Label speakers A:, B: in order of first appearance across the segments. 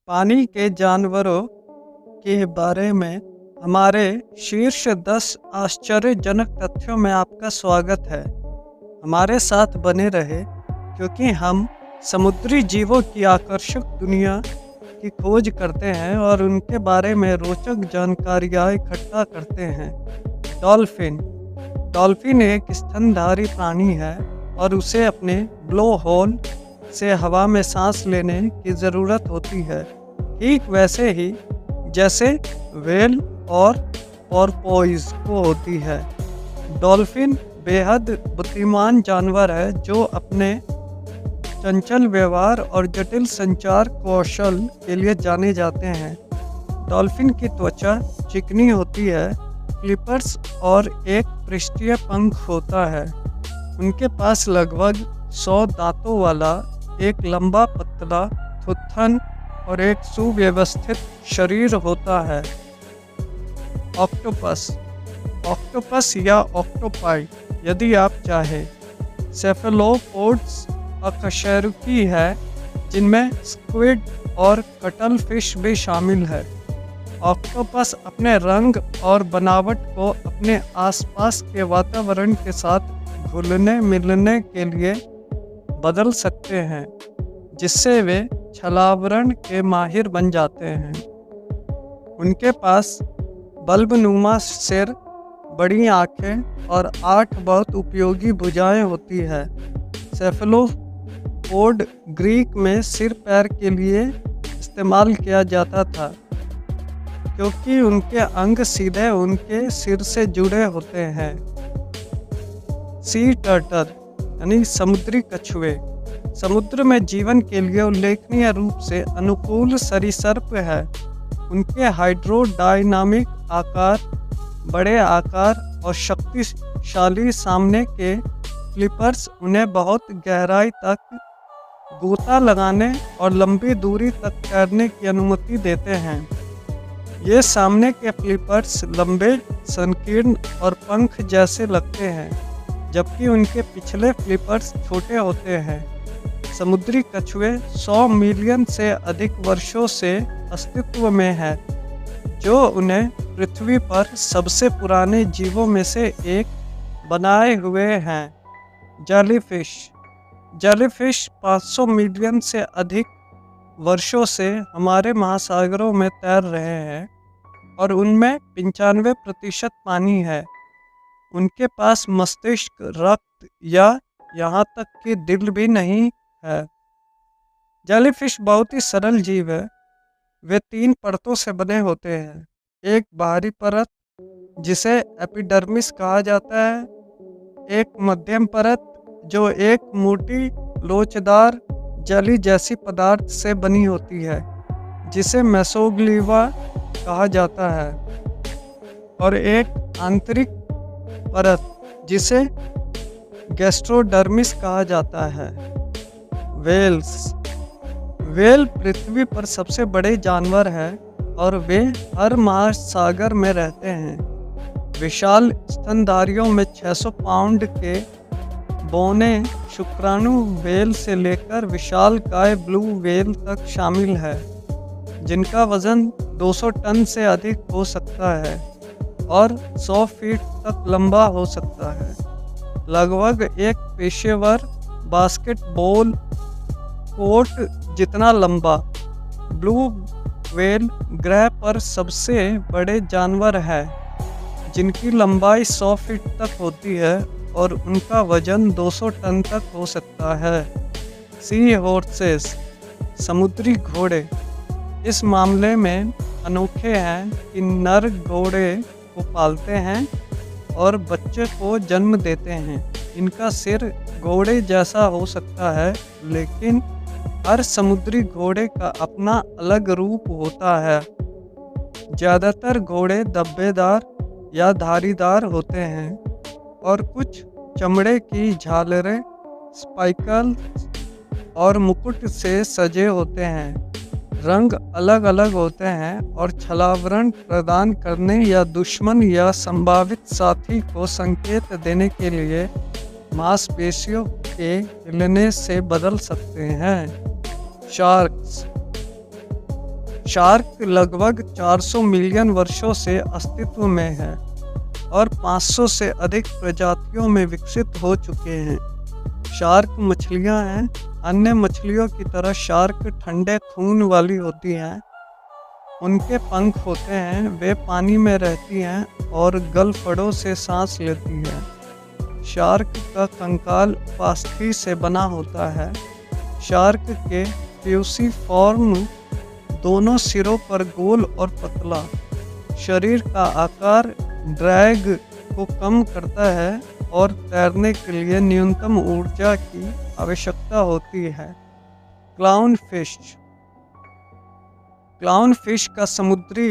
A: पानी के जानवरों के बारे में हमारे शीर्ष 10 आश्चर्यजनक तथ्यों में आपका स्वागत है। हमारे साथ बने रहे क्योंकि हम समुद्री जीवों की आकर्षक दुनिया की खोज करते हैं और उनके बारे में रोचक जानकारियाँ इकट्ठा करते हैं। डॉल्फिन डॉल्फिन एक स्तनधारी प्राणी है और उसे अपने ब्लो होल से हवा में सांस लेने की ज़रूरत होती है, ठीक वैसे ही जैसे व्हेल और पोर्पोइज को होती है। डॉल्फिन बेहद बुद्धिमान जानवर है जो अपने चंचल व्यवहार और जटिल संचार कौशल के लिए जाने जाते हैं। डॉल्फिन की त्वचा चिकनी होती है, फ्लिपर्स और एक पृष्ठीय पंख होता है। उनके पास लगभग 100 दांतों वाला एक लंबा पतला थुत्थन और एक सुव्यवस्थित शरीर होता है। ऑक्टोपस या ऑक्टोपाई यदि आप चाहें, सेफेलोपोड्स अकशेरुकी है जिनमें स्क्विड और कटल फिश भी शामिल है। ऑक्टोपस अपने रंग और बनावट को अपने आसपास के वातावरण के साथ घुलने मिलने के लिए बदल सकते हैं, जिससे वे छलावरण के माहिर बन जाते हैं। उनके पास बल्बनुमा सिर, बड़ी आँखें और 8 बहुत उपयोगी भुजाएं होती है। सेफेलोपोड ग्रीक में सिर पैर के लिए इस्तेमाल किया जाता था क्योंकि उनके अंग सीधे उनके सिर से जुड़े होते हैं। सी टर्टल यानी समुद्री कछुए समुद्र में जीवन के लिए उल्लेखनीय रूप से अनुकूल सरीसृप है। उनके हाइड्रोडायनामिक आकार, बड़े आकार और शक्तिशाली सामने के फ्लिपर्स उन्हें बहुत गहराई तक गोता लगाने और लंबी दूरी तक तैरने की अनुमति देते हैं। ये सामने के फ्लिपर्स लंबे, संकीर्ण और पंख जैसे लगते हैं, जबकि उनके पिछले फ्लिपर्स छोटे होते हैं। समुद्री कछुए 100 मिलियन से अधिक वर्षों से अस्तित्व में है, जो उन्हें पृथ्वी पर सबसे पुराने जीवों में से एक बनाए हुए हैं। जेलीफिश 500 मिलियन से अधिक वर्षों से हमारे महासागरों में तैर रहे हैं और उनमें 95% पानी है। उनके पास मस्तिष्क, रक्त या यहाँ तक कि दिल भी नहीं है। जेलीफिश बहुत ही सरल जीव है। वे 3 परतों से बने होते हैं। एक बाहरी परत जिसे एपिडर्मिस कहा जाता है, एक मध्यम परत जो एक मोटी लोचदार जेली जैसी पदार्थ से बनी होती है जिसे मेसोग्लिवा कहा जाता है, और एक आंतरिक परत जिसे गैस्ट्रोडर्मिस कहा जाता है। व्हेल पृथ्वी पर सबसे बड़े जानवर हैं और वे हर महासागर में रहते हैं। विशाल स्तनधारियों में 600 पाउंड के बौने शुक्राणु व्हेल से लेकर विशालकाय ब्लू व्हेल तक शामिल है, जिनका वजन 200 टन से अधिक हो सकता है और 100 फीट तक लंबा हो सकता है। लगभग एक पेशेवर बास्केटबॉल कोर्ट जितना लंबा। ब्लू व्हेल ग्रह पर सबसे बड़े जानवर है, जिनकी लंबाई 100 फीट तक होती है और उनका वजन 200 टन तक हो सकता है। सी हॉर्सेस समुद्री घोड़े इस मामले में अनोखे हैं कि नर घोड़े को पालते हैं और बच्चे को जन्म देते हैं। इनका सिर घोड़े जैसा हो सकता है, लेकिन हर समुद्री घोड़े का अपना अलग रूप होता है। ज़्यादातर घोड़े धब्बेदार या धारीदार होते हैं और कुछ चमड़े की झालरें, स्पाइकल्स और मुकुट से सजे होते हैं। रंग अलग अलग होते हैं और छलावरण प्रदान करने या दुश्मन या संभावित साथी को संकेत देने के लिए मांसपेशियों के हिलने से बदल सकते हैं। शार्क्स शार्क लगभग 400 मिलियन वर्षों से अस्तित्व में है और 500 से अधिक प्रजातियों में विकसित हो चुके हैं। शार्क मछलियां हैं। अन्य मछलियों की तरह शार्क ठंडे खून वाली होती हैं। उनके पंख होते हैं। वे पानी में रहती हैं और गलफड़ों से सांस लेती हैं। शार्क का कंकाल पास्थी से बना होता है। शार्क के फ्यूसिफॉर्म दोनों सिरों पर गोल और पतला। शरीर का आकार ड्रैग को कम करता है और तैरने के लिए न्यूनतम ऊर्जा की आवश्यकता होती है। Clown fish. क्लाउन फिश का समुद्री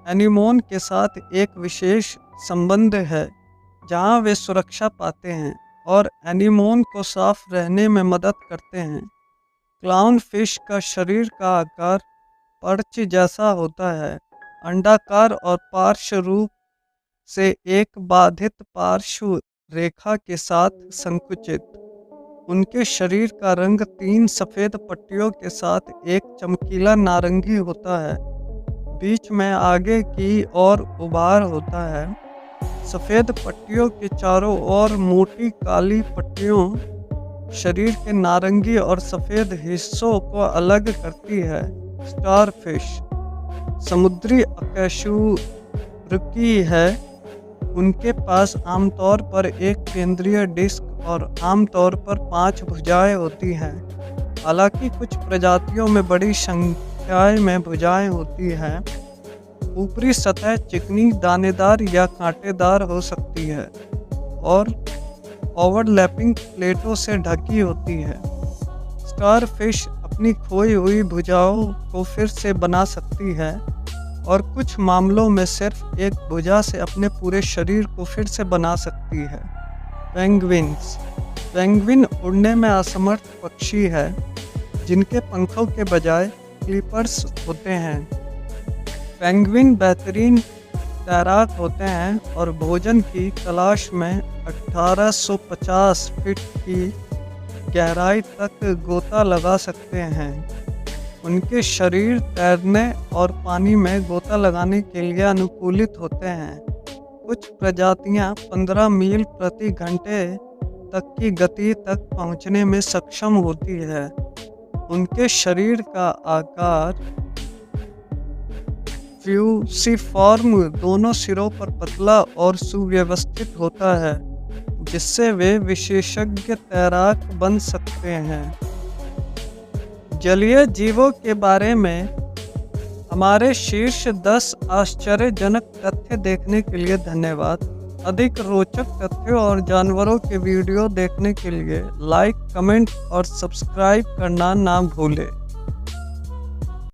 A: एनीमोन के साथ एक विशेष संबंध है, जहां वे सुरक्षा पाते हैं और एनीमोन को साफ रहने में मदद करते हैं। क्लाउन फिश का शरीर का आकार पर्च जैसा होता है, अंडाकार और पार्श्व रूप से एक बाधित पार्श्व रेखा के साथ संकुचित। उनके शरीर का रंग 3 सफ़ेद पट्टियों के साथ एक चमकीला नारंगी होता है। बीच में आगे की ओर उभार होता है। सफ़ेद पट्टियों के चारों ओर मोटी काली पट्टियों शरीर के नारंगी और सफ़ेद हिस्सों को अलग करती है। स्टारफिश समुद्री अकशेरुकी है। उनके पास आमतौर पर एक केंद्रीय डिस्क और आमतौर पर 5 भुजाएं होती हैं। हालांकि कुछ प्रजातियों में बड़ी संख्या में भुजाएं होती हैं। ऊपरी सतह चिकनी, दानेदार या कांटेदार हो सकती है और ओवरलैपिंग प्लेटों से ढकी होती है। स्टारफिश अपनी खोई हुई भुजाओं को फिर से बना सकती है और कुछ मामलों में सिर्फ एक भुजा से अपने पूरे शरीर को फिर से बना सकती है। पेंगुइन्स। पेंगुइन उड़ने में असमर्थ पक्षी है, जिनके पंखों के बजाय क्लिपर्स होते हैं। पेंगुइन बेहतरीन तैराक होते हैं और भोजन की तलाश में 1850 फीट की गहराई तक गोता लगा सकते हैं। उनके शरीर तैरने और पानी में गोता लगाने के लिए अनुकूलित होते हैं। कुछ प्रजातियां 15 मील प्रति घंटे तक की गति तक पहुंचने में सक्षम होती है। उनके शरीर का आकार फ्यूसिफॉर्म दोनों सिरों पर पतला और सुव्यवस्थित होता है, जिससे वे विशेषज्ञ तैराक बन सकते हैं। जलीय जीवों के बारे में हमारे शीर्ष 10 आश्चर्यजनक तथ्य देखने के लिए धन्यवाद। अधिक रोचक तथ्यों और जानवरों के वीडियो देखने के लिए लाइक, कमेंट और सब्सक्राइब करना ना भूलें।